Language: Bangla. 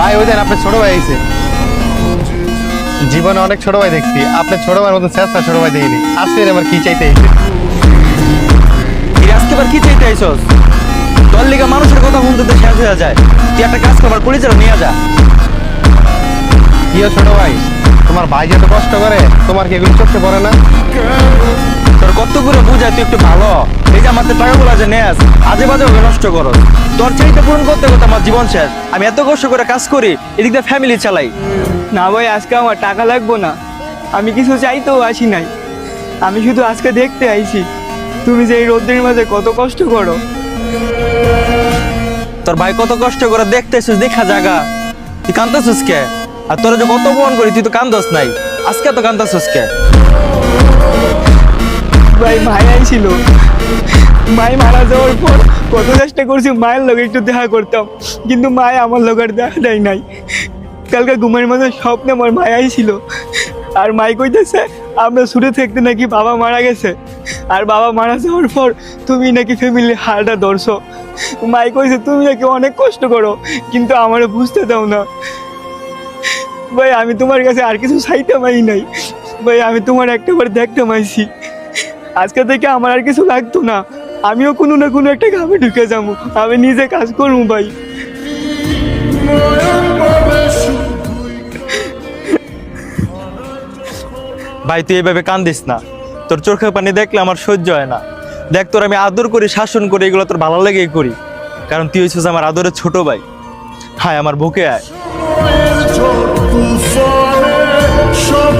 ভাই ওই দেন আপনার ছোট ভাই আইছে। জীবনে অনেক ছোট ভাই দেখছি, আপনার ছোট ভাইয়ের মতন চেষ্টা ছোট ভাই দেখিনি। আসলে আমার কি চাইতে আইছে? আজকে আবার কি চাইতে আইসস? তোর লিগা মানুষের কথা শুনতে তো শেষ হয়ে যায়। তুই একটা কাজ করবার পরিচয় নিয়ে যা। কি ছোট ভাই, তোমার ভাই যত কষ্ট করে তোমার কি এগুলো চোখে পড়ে না? তোর কত করে বুঝায় তুই একটু ভালো। এই যে আমার টাকাগুলো যে নেস আজে বাজে ভাবে নষ্ট করো। তোর চাইতে পূরণ করতে করতে আমার জীবন শেষ। আমি এত কষ্ট করে কাজ করি, এদিক দিয়ে ফ্যামিলি চালাই। না ভাই, আজকে আমার টাকা লাগবো না। আমি কিছু চাইতেও আসি নাই, আমি শুধু আজকে দেখতে আইছি তুমি যে এই রোদ্রের মাঝে কত কষ্ট করো। তোর ভাই কত কষ্ট করে দেখতেছিস, দেখা জায়গা তুই কান্দতেছিস কে? আর তোরা যে কত পূরণ করি তুই তো কান্দস নাই, আজকে তো কান্দতেছিস কে? ভাই মাই আইছিল, মাই মারা যাওয়ার পর কত চেষ্টা করছি মায়ের লোক একটু দেখা করতাম, কিন্তু মায় আমার লোক আর দেখা দেয় নাই। কালকে ঘুমের মাঝে স্বপ্নে আমার মায় আইছিল, আর মাই কইতেছে আমরা ছুটে থাকতে নাকি বাবা মারা গেছে, আর বাবা মারা যাওয়ার পর তুমি নাকি ফ্যামিলির হালটা ধরছো। মাই কইছে তুমি নাকি অনেক কষ্ট করো, কিন্তু আমারে বুঝতে দাও না। ভাই আমি তোমার কাছে আর কিছু চাইতে পারি নাই, ভাই আমি তোমার একটাবার দেখতে পাইছি। আজকে থেকে আমার আর কিছু লাগতো না, আমিও কোনো না কোনো একটা কামে ঢুকে যাবো, আমি নিজে কাজ করবো ভাই। ভাই তুই এভাবে কান্দিস না, তোর চোখের পানি দেখলে আমার সহ্য হয় না। দেখ তোর আমি আদর করি, শাসন করি, এগুলো তোর ভালো লেগেই করি, কারণ তুই হচ্ছিস আমার আদরের ছোট ভাই। হায় আমার বুকে আয়। তুফানে সব